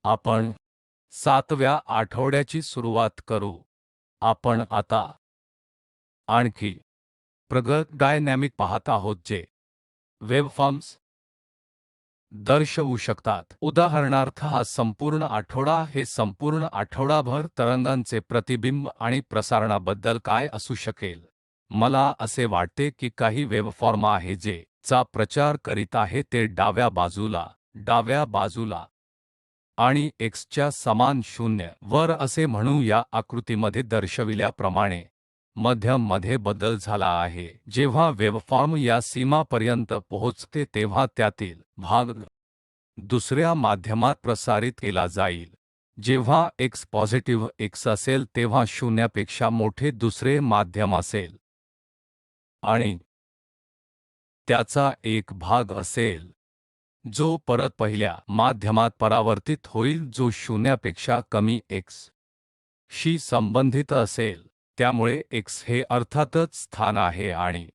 आपण 7व्या आठवड्याची सुरुवात करू. आपण आता आणखी प्रगत डायनॅमिक पाहत आहोत जे वेव्हफॉर्म्स दर्शवू शकतात. उदाहरणार्थ हा संपूर्ण आठवडा हे संपूर्ण आठवडाभर तरंगांचे प्रतिबिंब आणि प्रसारणाबद्दल काय असू शकेल. मला असे वाटते की काही वेव्हफॉर्म आहे जे चा प्रचार करीत आहे ते डाव्या बाजूला आणि x च्या समान 0 वर असे म्हणू. या आकृतीमध्ये दर्शविल्याप्रमाणे मध्यम मध्ये बदल झाला आहे. जेव्हा वेव्हफॉर्म या सीमापर्यंत पोहोचते तेव्हा त्यातील भाग दुसऱ्या माध्यमात प्रसारित केला जाईल. जेव्हा x पॉझिटिव्ह x असेल तेव्हा शून्यापेक्षा मोठे दुसरे माध्यम असेल आणि त्याचा एक भाग असेल जो परत पहिल्या माध्यमात परावर्तित होईल जो शून्यापेक्षा कमी x शी संबंधित असेल. त्यामुळे x हे अर्थातच स्थान आहे आणि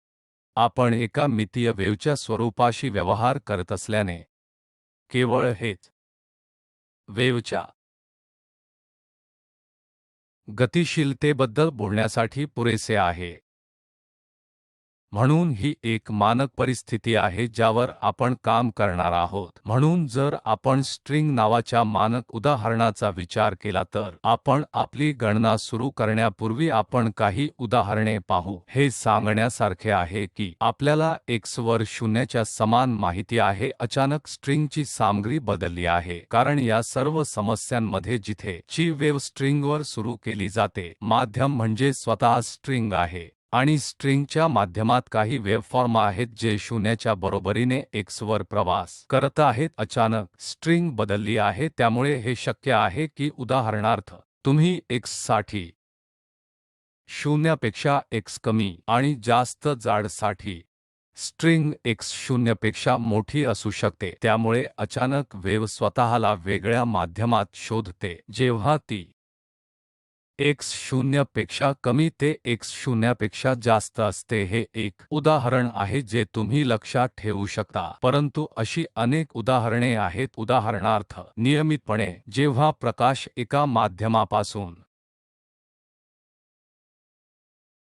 आपण एका मितीय वेव्हच्या स्वरूपाशी व्यवहार करत असल्याने केवळ हेच वेव्हच्या गतिशीलतेबद्दल बोलण्यासाठी पुरेसे आहे. म्हणून ही एक मानक परिस्थिती आहे ज्यावर आपण काम करणार आहोत. म्हणून जर आपण स्ट्रिंग नावाच्या मानक उदाहरणाचा विचार केला तर आपण आपली गणना सुरू करण्यापूर्वी आपण काही उदाहरणे पाहू. हे सांगण्यासारखे आहे की आपल्याला x वर शून्याच्या समान माहिती आहे. अचानक स्ट्रिंगची सामग्री बदलली आहे कारण या सर्व समस्यांमध्ये जिथे ची वेव्ह स्ट्रिंगवर सुरू केली जाते माध्यम म्हणजे स्वतः स्ट्रिंग आहे आणि स्ट्रिंगच्या माध्यमात काही वेव्हफॉर्म आहेत जे शून्याच्या बरोबरीने x वर प्रवास करत आहेत. अचानक स्ट्रिंग बदलली आहे त्यामुळे हे शक्य आहे की उदाहरणार्थ तुम्ही x साठी शून्यापेक्षा x कमी आणि जास्त जाडसाठी स्ट्रिंग x शून्यापेक्षा मोठी असू शकते. त्यामुळे अचानक वेव्ह स्वतःला वेगळ्या माध्यमात शोधते जेव्हा ती x शून्यापेक्षा कमी ते x शून्यापेक्षा जास्त असते. हे एक उदाहरण आहे जे तुम्ही लक्षात ठेवू शकता परंतु अशी अनेक उदाहरणे आहेत. उदाहरणार्थ नियमितपणे जेव्हा प्रकाश एका माध्यमापासून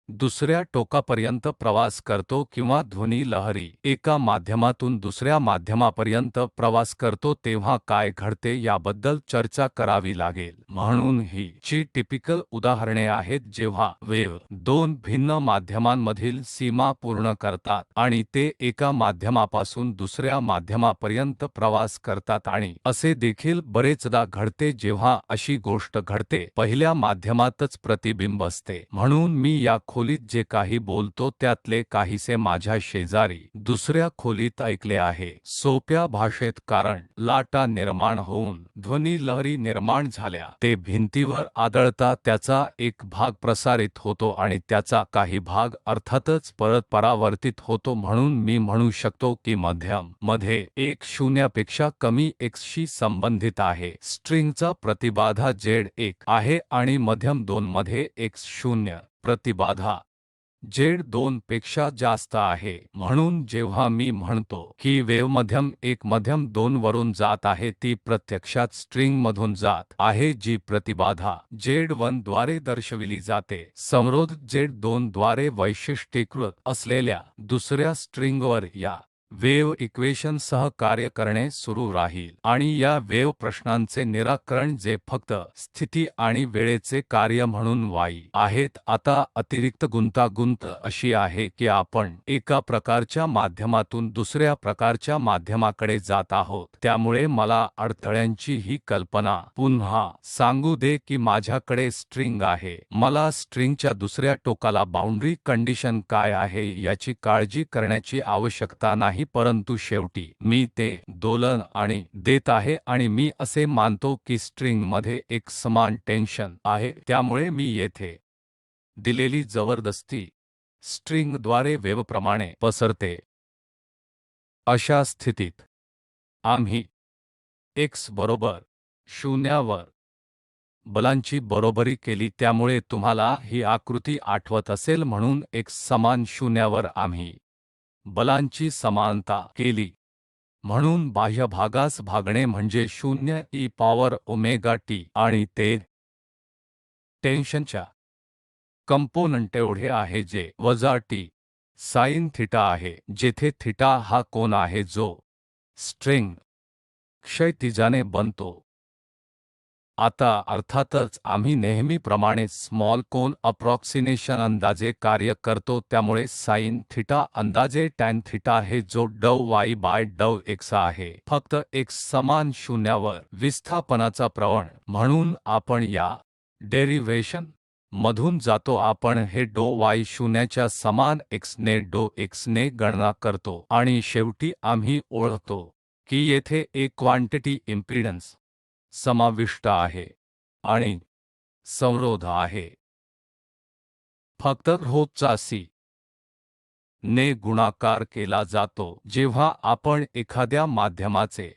दुसऱ्या टोकापर्यंत प्रवास करतो किंवा ध्वनी लहरी एका माध्यमातून दुसऱ्या माध्यमापर्यंत प्रवास करतो तेव्हा काय घडते याबद्दल चर्चा करावी लागेल. म्हणून ही ची टिपिकल उदाहरणे आहेत जेव्हा वेव्ह दोन भिन्न माध्यमांमधील सीमा पूर्ण करतात आणि ते एका माध्यमापासून दुसऱ्या माध्यमापर्यंत प्रवास करतात आणि असे देखील बरेचदा घडते जेव्हा अशी गोष्ट घडते पहिल्या माध्यमातच प्रतिबिंब असते. म्हणून मी या खोलीत जे काही बोलतो त्यातले काहीसे माझ्या शेजारी दुसऱ्या खोलीत ऐकले आहे. सोप्या भाषेत कारण लाटा निर्माण होऊन ध्वनी लहरी निर्माण झाल्या ते भिंतीवर आदळतात त्याचा एक भाग प्रसारित होतो आणि त्याचा काही भाग अर्थातच परत परावर्तित होतो. म्हणून मी म्हणू शकतो की मध्यम मध्ये एक शून्यापेक्षा कमी x शी संबंधित आहे. स्ट्रिंगचा प्रतिबाधा z1 आहे आणि मध्यम 2 मध्ये x0 प्रतिबाधा z2 पेक्षा जास्त आहे. म्हणून जेव्हा मी म्हणतो की वेव्ह मध्यम 1 मध्यम 2 वरून जात आहे ती प्रत्यक्षात स्ट्रिंगमधून जात आहे जी प्रतिबाधा z1 द्वारे दर्शविली जाते. समरोध z2 द्वारे वैशिष्ट्यीकृत असलेल्या दुसऱ्या स्ट्रिंगवर या वेव्ह इक्वेशनसह कार्य करणे सुरू राहील आणि या वेव्ह प्रश्नांचे निराकरण जे फक्त स्थिती आणि वेळेचे कार्य म्हणून y आहेत. आता अतिरिक्त गुंतागुंत अशी आहे की आपण एका प्रकारच्या माध्यमातून दुसऱ्या प्रकारच्या माध्यमाकडे जात आहोत त्यामुळे मला अडथळ्यांची ही कल्पना पुन्हा सांगू दे की माझ्याकडे स्ट्रिंग आहे. मला स्ट्रिंगच्या दुसऱ्या टोकाला बाउंड्री कंडिशन काय आहे याची काळजी करण्याची आवश्यकता नाही परंतु शेवटी मी ते दोलन आणि देत आहे आणि मी असे मानतो की स्ट्रिंगमध्ये एक समान टेन्शन आहे त्यामुळे मी येथे दिलेली जबरदस्ती स्ट्रिंगद्वारे वेव्हप्रमाणे पसरते. अशा स्थितीत आम्ही x बरोबर 0 वर बलांची बरोबरी केली त्यामुळे तुम्हाला ही आकृती आठवत असेल म्हणून x समान 0 वर आम्ही बलांची समानता केली. म्हणून बाह्य भागास भागणे म्हणजे 0 ई पॉवर ओमेगा टी आणि ते टेन्शनच्या कंपोनंट एवढे आहे जे वजा टी साइन थीटा आहे, जेथे थीटा हा कोन आहे जो स्ट्रेंग क्षैतिजाने बनतो। आता अर्थातच आम्ही नेहमीप्रमाणेच स्मॉल कोन अप्रॉक्सिमेशन अंदाजे कार्य करतो, त्यामुळे साइन थीटा अंदाजे टॅन थीटा आहे जो डव वाई बाय डव एक्स आहे, फक्त एक्स समान शून्यावर विस्थापनाचा प्रवण म्हणून आपण या डेरिव्हेशन मधून जातो, आपण हे डो वाई शून्याच्या समान एक्स ने डो एक्स ने गणना करतो आणि शेवटी आम्ही ओळखतो की येथे एक क्वांटिटी इम्पीडन्स समाविष्ट आहे आणि संरोध आहे। फक्त चा सी ने गुणाकार केला जातो जेव्हा आपण एखाद्या माध्यमाचे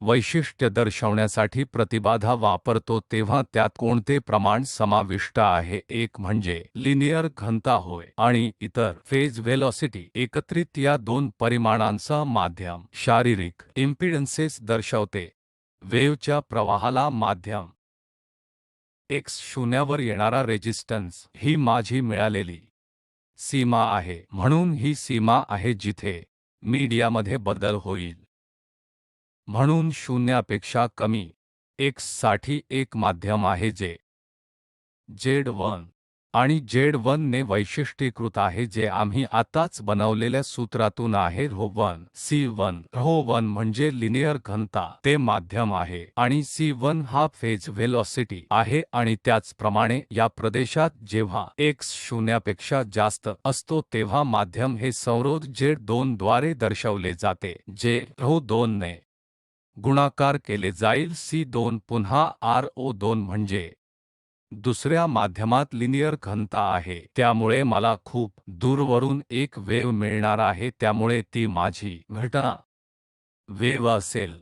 वैशिष्ट्य दर्शवण्यासाठी प्रतिबाधा वापरतो तेव्हा त्यात कोणते प्रमाण समाविष्ट आहे, एक म्हणजे लिनियर घनता होय आणि इतर फेज वेलोसिटी एकत्रित या दोन परिमाणांसह माध्यम शारीरिक इम्पीडन्सेस दर्शवते। वेव्हच्या प्रवाहाला माध्यम x शून्यावर येणारा रेजिस्टन्स ही माझी मिळालेली सीमा आहे, म्हणून ही सीमा आहे जिथे मीडियामध्ये बदल होईल, म्हणून शून्यापेक्षा कमी x साठी एक माध्यम आहे जे Z1 आणि Z1 ने वैशिष्ट्यीकृत आहे, जे आम्ही आताच बनवलेल्या सूत्रातून आहे। ρ1 C1 ρ1 म्हणजे लिनियर घनता ते माध्यम आहे आणि C1 हा फेज व्हेलॉसिटी आहे आणि त्याचप्रमाणे या प्रदेशात जेव्हा x शून्यापेक्षा जास्त असतो तेव्हा माध्यम हे संरोध Z2 द्वारे दर्शवले जाते, जे ρ2 ने गुणाकार केले जाईल। C2 पुन्हा RO2 म्हणजे दुसऱ्या माध्यमात लिनियर घनता आहे, त्यामुळे मला खूप दूरवरून एक वेव्ह मिळणार आहे, त्यामुळे ती माझी घटना वेव्ह असेल।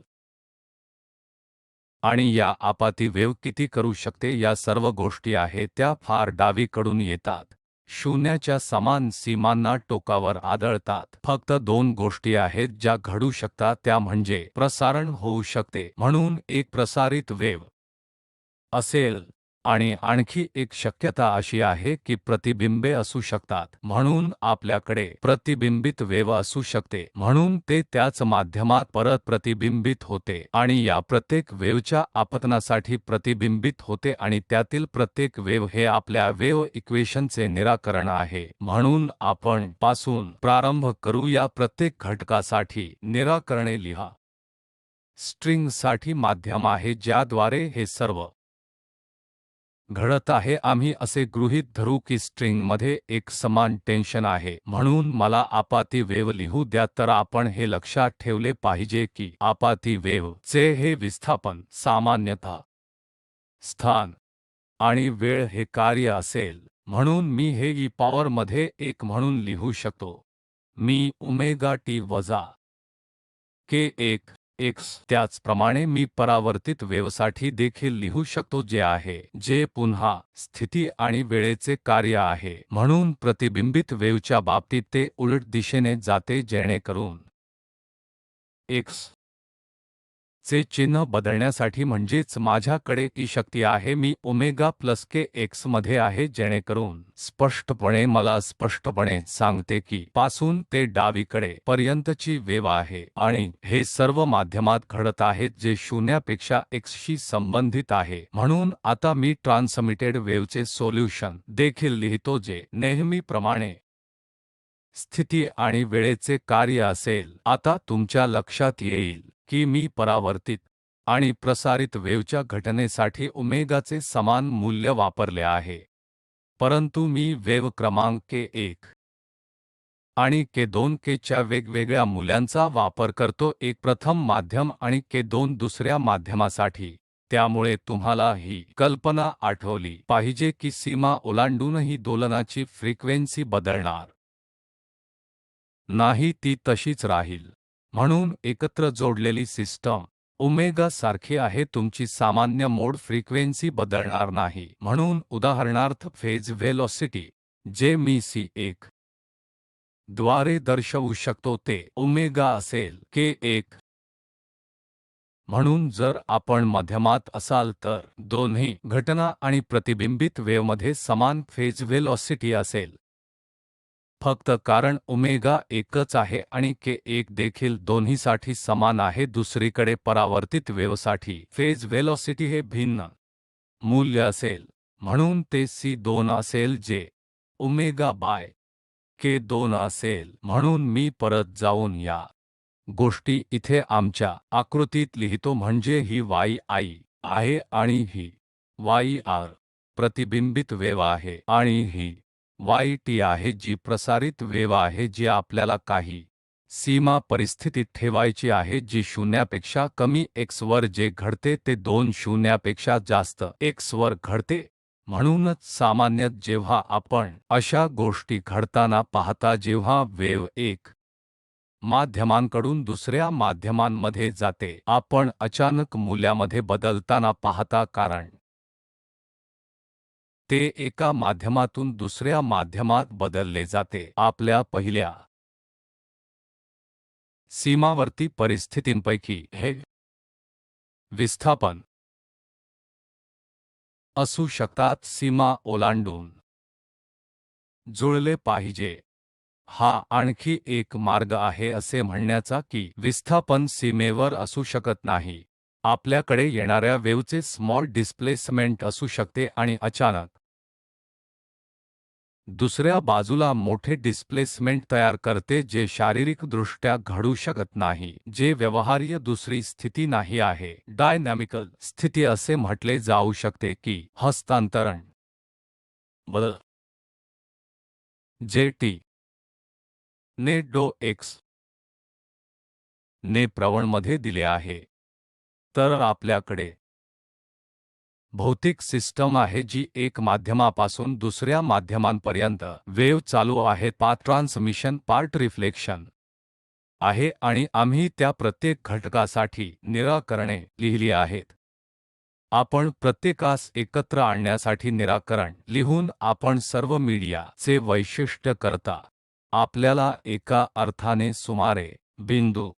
आणि या आपाती वेव्ह किती करू शकते या सर्व गोष्टी आहेत त्या फार डावीकडून येतात, शून्याच्या समान सीमांना टोकावर आदळतात। फक्त दोन गोष्टी आहेत ज्या घडू शकतात, त्या म्हणजे प्रसारण होऊ शकते म्हणून एक प्रसारित वेव्ह असेल आणि आणखी एक शक्यता अशी आहे की प्रतिबिंबे असू शकतात, म्हणून आपल्याकडे प्रतिबिंबित वेव्ह असू शकते, म्हणून ते त्याच माध्यमात परत प्रतिबिंबित होते आणि या प्रत्येक वेव्हच्या आपतनासाठी प्रतिबिंबित होते आणि त्यातील प्रत्येक वेव्ह हे आपल्या वेव्ह इक्वेशनचे निराकरण आहे। म्हणून आपण पासून प्रारंभ करू, या प्रत्येक घटकासाठी निराकरणे लिहा। स्ट्रिंगसाठी माध्यम आहे ज्याद्वारे हे सर्व घडत आहे, आम्ही असे गृहीत धरू की स्ट्रिंगमध्ये एक समान टेन्शन आहे, म्हणून मला आपाती वेव्ह लिहू द्या। तर आपण हे लक्षात ठेवले पाहिजे की आपाती वेव्ह चे हे विस्थापन सामान्यतः स्थान आणि वेळ हे कार्य असेल, म्हणून मी हे ई पॉवरमध्ये एक म्हणून लिहू शकतो। मी ओमेगा टी वजा k1 x त्याचप्रमाणे मी परावर्तित वेव्हसाठी देखील लिहू शकतो, जे आहे जे पुन्हा स्थिती आणि वेळेचे कार्य आहे, म्हणून प्रतिबिंबित वेव्हच्या बाबतीत ते उलट दिशेने जाते जेणेकरून x चे चिन्ह बदलण्यासाठी म्हणजेच माझ्याकडे ई शक्ती आहे, मी ओमेगा प्लस के एक्स मध्ये आहे, जेणेकरून स्पष्टपणे मला स्पष्टपणे सांगते की पासून ते डावीकडे पर्यंतची वेव्ह आहे आणि हे सर्व माध्यमात घडत आहेत जे शून्यापेक्षा एक्सशी संबंधित आहे। म्हणून आता मी ट्रान्समिटेड वेव्हचे सोल्युशन देखील लिहितो, जे नेहमीप्रमाणे स्थिती आणि वेळेचे कार्य असेल। आता तुमच्या लक्षात येईल की मी परावर्तित आणि प्रसारित वेव्हच्या घटनेसाठी ओमेगाचे समान मूल्य वापरले आहे, परंतु मी वेव्ह क्रमांक k1 आणि k2 च्या वेगवेगळ्या मूल्यांचा वापर करतो, एक प्रथम माध्यम आणि k2 दुसऱ्या माध्यमासाठी। त्यामुळे तुम्हाला ही कल्पना आठवली पाहिजे की सीमा ओलांडूनही दोलनाची फ्रिक्वेन्सी बदलणार नाही, ती तशीच राहील। म्हणून एकत्र जोडलेली सिस्टम ओमेगा सारखी आहे, तुमची सामान्य मोड फ्रिक्वेन्सी बदलणार नाही। म्हणून उदाहरणार्थ फेज व्हेलॉसिटी जे मी c1 द्वारे दर्शवू शकतो ते ओमेगा असेल k1. म्हणून जर आपण माध्यमात असाल तर दोन्ही घटना आणि प्रतिबिंबित वेव्हमध्ये समान फेज वेलोसिटी असेल. फक्त कारण ओमेगा एकच आहे आणि k1 देखील दोन्हीसाठी समान आहे. दुसरीकडे परावर्तित वेव्हसाठी फेज वेलोसिटी हे भिन्न मूल्य असेल, म्हणून ते c2 असेल जे ओमेगा बाय k2 असेल. म्हणून मी परत जाऊन या गोष्टी इथे आमच्या आकृतीत लिहितो, म्हणजे ही y I आहे आणि ही y R प्रतिबिंबित वेव्ह आहे आणि ही y T आहे जी प्रसारित वेव्ह आहे, जी आपल्याला काही सीमा परिस्थितीत ठेवायची आहे जी शून्यापेक्षा कमी x वर जे घडते ते 2 शून्यापेक्षा जास्त x वर घडते. म्हणूनच सामान्यत जेव्हा आपण अशा गोष्टी घडताना पाहता, जेव्हा वेव्ह एक माध्यमांकडून दुसऱ्या माध्यमांमध्ये जाते, आपण अचानक मूल्यामध्ये बदलताना पाहता, कारण ते एका माध्यमातून दुसऱ्या माध्यमात बदलले जाते. आपल्या पहिल्या सीमावर्ती परिस्थितींपैकी हे विस्थापन असू शकतात, सीमा ओलांडून जुळले पाहिजे. हा आणखी एक मार्ग आहे असे म्हणण्याचा की विस्थापन सीमेवर असू शकत नाही. आपल्याकडे येणाऱ्या वेव्हचे स्मॉल डिस्प्लेसमेंट असू शकते आणि अचानक दुसऱ्या बाजूला मोठे डिस्प्लेसमेंट तयार करते, जे शारीरिकदृष्ट्या घडू शकत नाही, जे व्यवहार्य दुसरी स्थिती नाही आहे. डायनॅमिकल स्थिती असे म्हटले जाऊ शकते की हस्तांतरण बदल जे T ने डो x ने प्रवणमध्ये दिले आहे. तर आपल्याकडे भौतिक सिस्टम आहे जी एक माध्यमापासून दुसऱ्या माध्यमांपर्यंत वेव्ह चालू आहे. पाथ ट्रान्समिशन पार्ट रिफ्लेक्शन आहे आणि आम्ही त्या प्रत्येक घटकासाठी निराकरणे लिहिली आहेत. आपण प्रत्येकास एकत्र आणण्यासाठी निराकरण लिहून आपण सर्व मीडिया चे वैशिष्ट्य करता. आपल्याला एका अर्थाने सुमारे बिंदू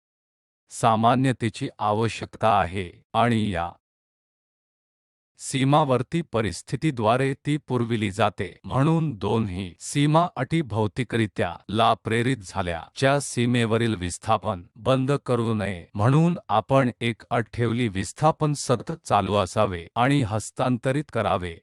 सामान्यतेची आवश्यकता आहे आणि या सीमावर्ती परिस्थितीद्वारे ती पुरविली जाते. म्हणून दोन्ही सीमा अटी भौतिकरित्या ला प्रेरित झाल्या, च्या सीमेवरील विस्थापन बंद करू नये. म्हणून आपण एक अट ठेवली, विस्थापन सतत चालू असावे आणि हस्तांतरित करावे.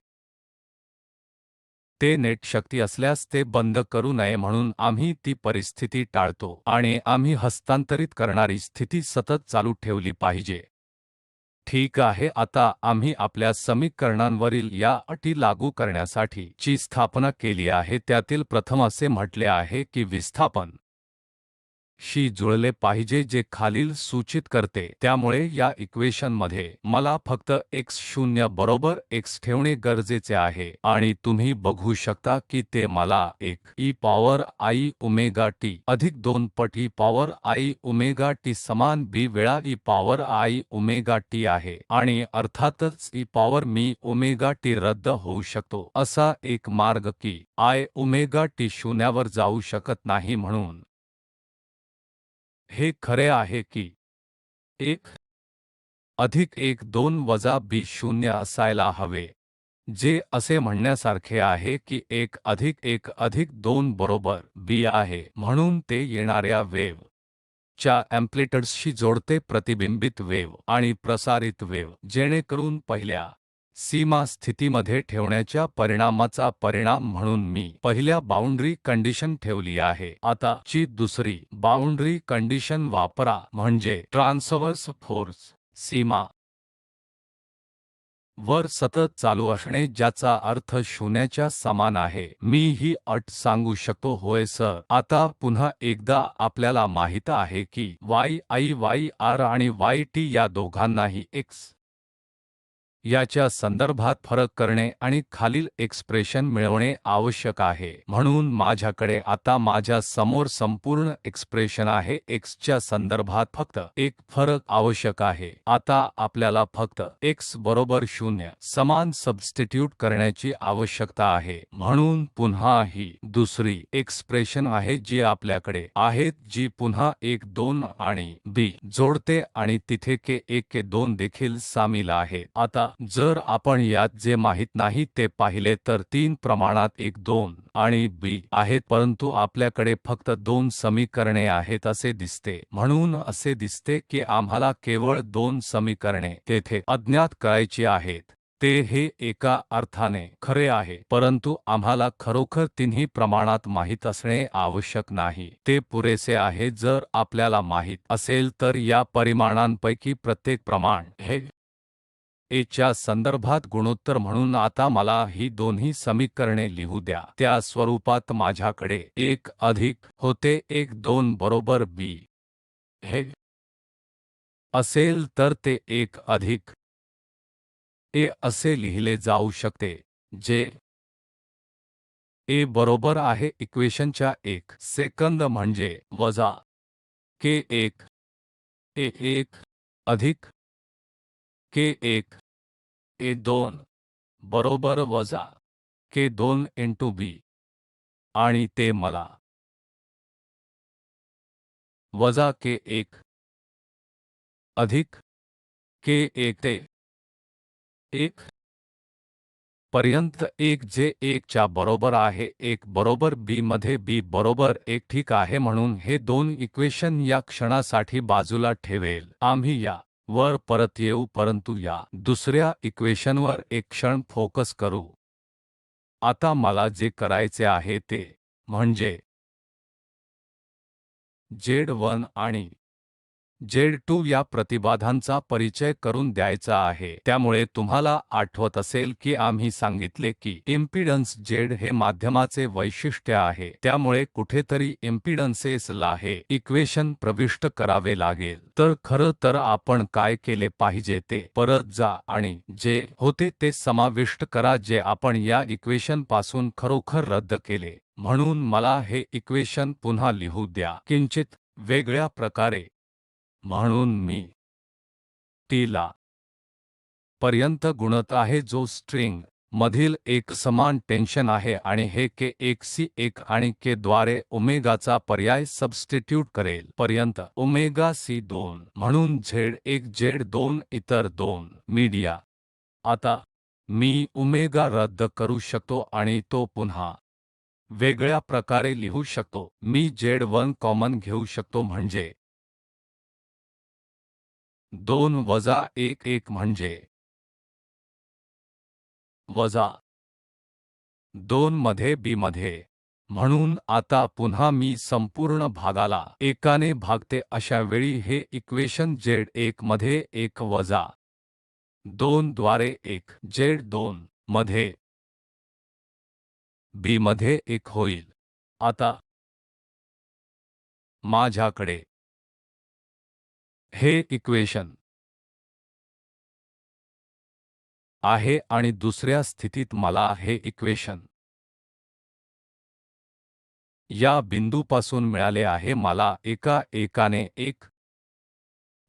ते नेट शक्ती असल्यास ते बंद करू नये, म्हणून आम्ही ती परिस्थिती टाळतो आणि आम्ही हस्तांतरित करणारी स्थिती सतत चालू ठेवली पाहिजे. ठीक आहे. आता आम्ही आपल्या समीकरणांवरील या अटी लागू करण्यासाठी ची स्थापना केली आहे. त्यातील प्रथम असे म्हटले आहे की विस्थापन शी जुळले पाहिजे, जे खालील सूचित करते. त्यामुळे या इक्वेशनमध्ये मला फक्त x0 बरोबर x ठेवणे गरजेचे आहे आणि तुम्ही बघू शकता की ते मला 1 e power I omega T अधिक 2 पट e power I omega T समान b वेळा e power I omega T आहे आणि अर्थातच e पॉवर मी ओमेगा टी रद्द होऊ शकतो असा एक मार्ग की I ओमेगा टी शून्यावर जाऊ शकत नाही. म्हणून हे खरे आहे की 1 अधिक 1 2 वजा b0 असायला हवे, जे असे म्हणण्यासारखे आहे की 1 अधिक 1 अधिक 2 बरोबर b आहे. म्हणून ते येणाऱ्या वेव्ह च्या अँप्लिटयूड्सशी जोडते, प्रतिबिंबित वेव्ह आणि प्रसारित वेव्ह, जेणेकरून पहिल्या सीमा स्थितीमध्ये ठेवण्याच्या परिणामाचा परिणाम म्हणून मी पहिल्या बाउंड्री कंडिशन ठेवली आहे. आता ची दुसरी बाउंड्री कंडिशन वापरा, म्हणजे ट्रान्सवर्स फोर्स सीमा वर सतत चालू असणे, ज्याचा अर्थ शून्याच्या समान आहे. मी ही अट सांगू शकतो, होय सर. आता पुन्हा एकदा आपल्याला माहित आहे की y I y R आणि y T या दोघांनाही x याच्या संदर्भात फरक करणे आणि खालील एक्सप्रेशन मिळवणे आवश्यक आहे. म्हणून माझ्याकडे आता माझ्या समोर संपूर्ण एक्सप्रेशन आहे. x च्या संदर्भात फक्त एक फरक आवश्यक आहे. आता आपल्याला फक्त x बरोबर 0 समान सबस्टिट्यूट करण्याची आवश्यकता आहे. म्हणून पुन्हा ही दुसरी एक्सप्रेशन आहे जी आपल्याकडे आहेत, जी पुन्हा 1 2 आणि b जोडते आणि तिथे k1 k2 देखील सामील आहेत. आता जर आपण यात जे माहित नाही ते पाहिले तर 3 प्रमाणात 1 2 आणि b आहेत, परंतु आपल्याकडे फक्त 2 समीकरणे आहेत असे दिसते. म्हणून असे दिसते की आम्हाला केवळ 2 समीकरणे तेथे अज्ञात करायची आहेत. ते हे एका अर्थाने खरे आहे, परंतु आम्हाला खरोखर तिन्ही प्रमाणात माहित असणे आवश्यक नाही. ते पुरेसे आहे जर आपल्याला माहित असेल तर या परिमाणांपैकी प्रत्येक प्रमाण हे a च्या संदर्भात गुणोत्तर म्हणून आता मला ही दोन्ही समीकरणे लिहू द्या. त्या स्वरूपात माझ्याकडे 1 अधिक होते 1 2 बरोबर b हे असेल तर ते 1 अधिक a असे लिहिले जाऊ शकते, जे a बरोबर आहे इक्वेशनच्या 1 सेकंद म्हणजे वजा k1 a1 अधिक k1 a2 बरोबर वजा k2 इनटू b आणि ते मला वजा k1 अधिक k1 ते 1 पर्यंत 1 जे 1 च्या बरोबर आहे 1 बरोबर b मध्ये b बरोबर 1 ठीक आहे. म्हणून हे दोन इक्वेशन या क्षणासाठी बाजूला ठेवेल. आम्ही या वर परत येऊ, परंतु या दुसऱ्या इक्वेशनवर एक क्षण फोकस करू. आता मला जे करायचे आहे ते म्हणजे Z1 आणि Z2 या प्रतिबाधांचा परिचय करून द्यायचा आहे. त्यामुळे तुम्हाला आठवत असेल की आम्ही सांगितले की इम्पीडन्स Z हे माध्यमाचे वैशिष्ट्य आहे. त्यामुळे कुठेतरी इम्पीडन्सेस ला हे इक्वेशन प्रविष्ट करावे लागेल. तर खरं तर आपण काय केले पाहिजे ते परत जा आणि जे होते ते समाविष्ट करा जे आपण या इक्वेशन पासून खरोखर रद्द केले. म्हणून मला हे इक्वेशन पुन्हा लिहू द्या किंचित वेगळ्या प्रकारे. म्हणून मी t ला पर्यंत गुणत आहे जो स्ट्रिंग मधील एकसमान टेन्शन आहे आणि हे k1 c1 आणि k द्वारे ओमेगाचा पर्याय सबस्टिट्यूट करेल पर्यंत ओमेगा c2 म्हणून z1 z2 इतर 2 मीडिया. आता मी ओमेगा रद्द करू शकतो आणि तो पुन्हा वेगळ्या प्रकारे लिहू शकतो. मी z1 कॉमन घेऊ शकतो म्हणजे 2 वजा 1 1 म्हणजे वजा 2 मध्ये b मध्ये. म्हणून आता पुन्हा मी संपूर्ण भागाला एकाने भागते. अशा वेळी हे इक्वेशन z1 मध्ये 1 वजा 2 द्वारे 1 z2 मध्ये b मध्ये 1 होईल. आता माझ्याकडे हे इक्वेशन आहे आणि दुसऱ्या स्थितीत मला हे इक्वेशन या बिंदूपासून मिळाले आहे. मला एका एकाने 1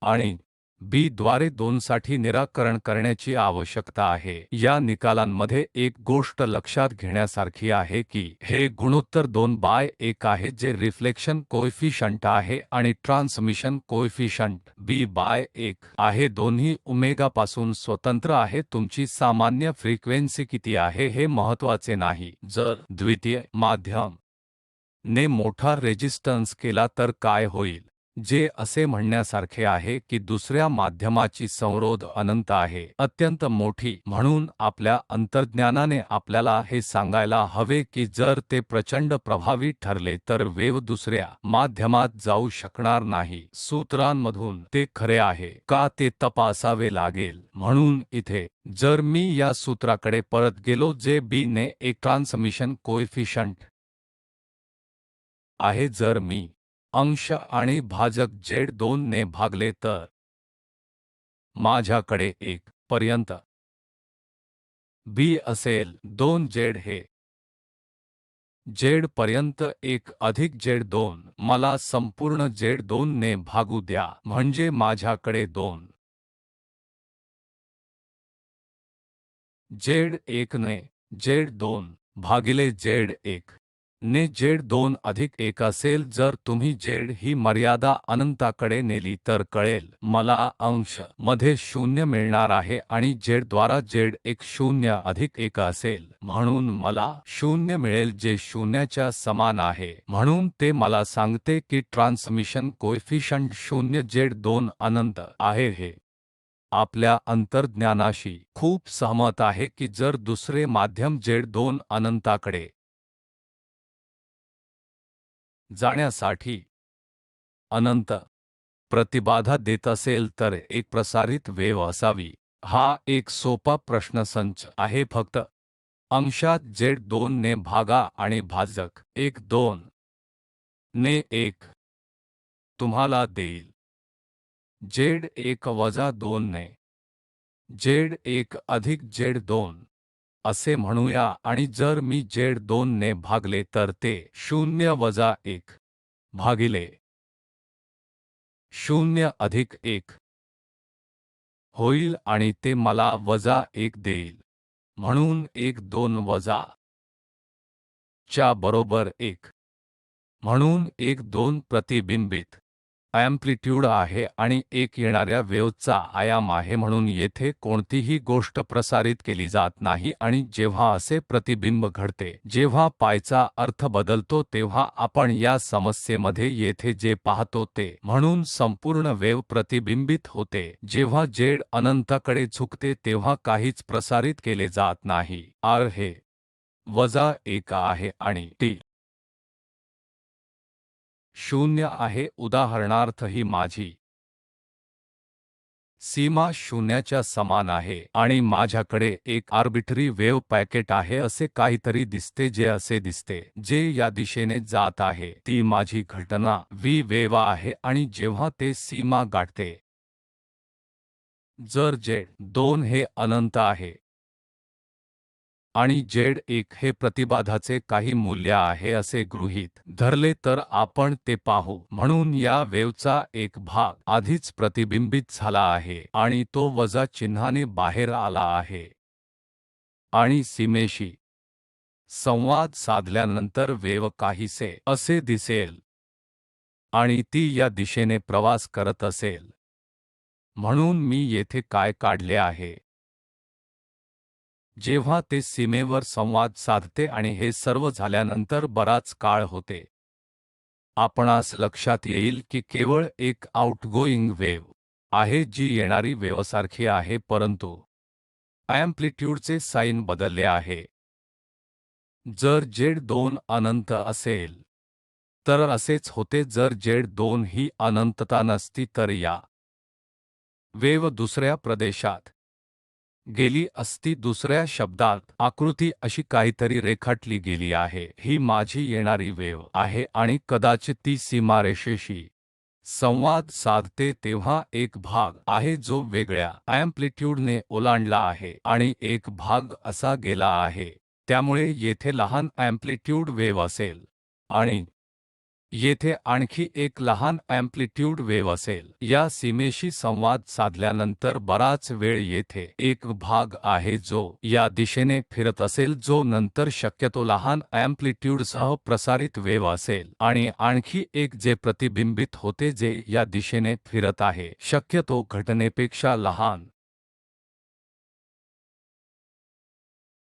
आणि b द्वारे 2 साठी निराकरण करण्याची आवश्यकता आहे. या निकालांमध्ये एक गोष्ट लक्षात घेण्यासारखी आहे की हे गुणोत्तर 2 बाय 1 आहे जे रिफ्लेक्शन कोएफिशियंट आहे आणि ट्रान्समिशन कोएफिशियंट b बाय 1 आहे. दोन्ही ओमेगापासून स्वतंत्र आहे. तुमची सामान्य फ्रिक्वेन्सी किती आहे हे महत्त्वाचे नाही. जर द्वितीय माध्यम ने मोठा रेजिस्टन्स केला तर काय होईल, जे असे म्हणण्यासारखे आहे की दुसऱ्या माध्यमाची संरोध अनंत आहे, अत्यंत मोठी. म्हणून आपल्या अंतर्ज्ञानाने आपल्याला हे सांगायला हवे की जर ते प्रचंड प्रभावी ठरले तर वेव्ह दुसऱ्या माध्यमात जाऊ शकणार नाही. सूत्रांमधून ते खरे आहे का ते तपासावे लागेल. म्हणून इथे जर मी या सूत्राकडे परत गेलो जे b ने एक ट्रान्समिशन कोएफिशियंट आहे, जर मी अंश आणि भाजक z2 ने भागले तर माझ्याकडे 1 पर्यंत बी असेल 2 जेड हे जेड पर्यंत 1 अधिक जेड 2 मला संपूर्ण जेड 2 ने भागू द्या म्हणजे माझ्याकडे 2 जेड 1 ने जेड 2 भागिले जेड 1 ने जेड 2 अधिक 1 असेल जर तुम्ही जेड ही मर्यादा अनंताकडे नेली तर कळेल मला अंश मध्ये 0 मिळणार आहे आणि जेड द्वारा जेड 1 0 अधिक 1 असेल म्हणून मला 0 मिळेल जे शून्याच्या समान आहे म्हणून ते मला सांगते की ट्रान्समिशन कोएफिशियंट 0 जेड 2 अनंत आहे हे आपल्या अंतर्ज्ञानाशी खूप सहमत आहे की जर दुसरे माध्यम जेड 2 अनंताकडे जाण्यासाठी अनंत प्रतिबाधा देत असेल तर एक प्रसारित वेव्ह असावी हा एक सोपा प्रश्नसंच आहे फक्त अंशात जेड 2 ने भागा आणि भाजक 1 2 ने 1 तुम्हाला देईल जेड 1 वजा 2 ने जेड 1 अधिक जेड 2 असे म्हणूया आणि जर मी जेड 2 ने भागले तर ते 0 वजा 1 भागिले 0 अधिक 1 होईल आणि ते मला वजा 1 देईल म्हणून 1 2 वजा च्या बरोबर 1 म्हणून 1 2 प्रतिबिंबित अँप्लिट्यूड आहे आणि एक येणाऱ्या वेव्हचा आयाम आहे म्हणून येथे कोणतीही गोष्ट प्रसारित केली जात नाही आणि जेव्हा असे प्रतिबिंब घडते जेव्हा पायचा अर्थ बदलतो तेव्हा आपण या समस्येमध्ये येथे जे पाहतो ते म्हणून संपूर्ण वेव्ह प्रतिबिंबित होते जेव्हा जेड अनंताकडे झुकते तेव्हा काहीच प्रसारित केले जात नाही आर हे वजा 1 आहे आणि टी 0 आहे उदाहरणार्थ ही माझी सीमा शून्याच्या समान आहे आणि माझ्याकडे एक आर्बिट्ररी वेव्ह पॅकेट आहे असे काहीतरी दिसते जे असे दिसते जे या दिशेने जात आहे ती माझी घटना व्ही वेव्ह आहे आणि जेव्हा ते सीमा गाठते जर जेड 2 हे अनंत आहे आणि जेड 1 हे प्रतिबाधाचे काही मूल्य आहे असे गृहीत धरले तर आपण ते पाहू म्हणून या वेव्हचा एक भाग आधीच प्रतिबिंबित झाला आहे आणि तो वजा चिन्हाने बाहेर आला आहे आणि सीमेशी संवाद साधल्यानंतर वेव्ह काहीसे असे दिसेल आणि ती या दिशेने प्रवास करत असेल म्हणून मी येथे काय काढले आहे जेव्हा ते सीमेवर संवाद साधते आणि हे सर्व झाल्यानंतर बराच काळ होते आपणास लक्षात येईल की केवळ एक आउटगोइंग वेव्ह आहे जी येणारी वेव्हसारखी आहे परंतु अँप्लिट्यूडचे साइन बदलले आहे जर जेड 2 अनंत असेल तर असेच होते जर जेड 2 ही अनंतता नसती तर या वेव्ह दुसऱ्या प्रदेशात गेली असती दुसऱ्या शब्दात आकृती अशी काहीतरी रेखाटली गेली आहे ही माझी येणारी वेव्ह आहे आणि कदाचित ती सीमारेषेशी संवाद साधते तेव्हा एक भाग आहे जो वेगळ्या अँप्लिट्यूडने ओलांडला आहे आणि एक भाग असा गेला आहे त्यामुळे येथे लहान अँप्लिट्यूड वेव्ह असेल आणि येथे आणखी एक लहान अँप्लिट्यूड वेव्ह असेल या सीमेशी संवाद साधल्यानंतर बराच वेळ येथे एक भाग आहे जो या दिशेने फिरत असेल जो नंतर शक्यतो लहान अँप्लिट्यूडसह प्रसारित वेव्ह असेल आणि आणखी एक जे प्रतिबिंबित होते जे या दिशेने फिरत आहे शक्यतो घटनेपेक्षा लहान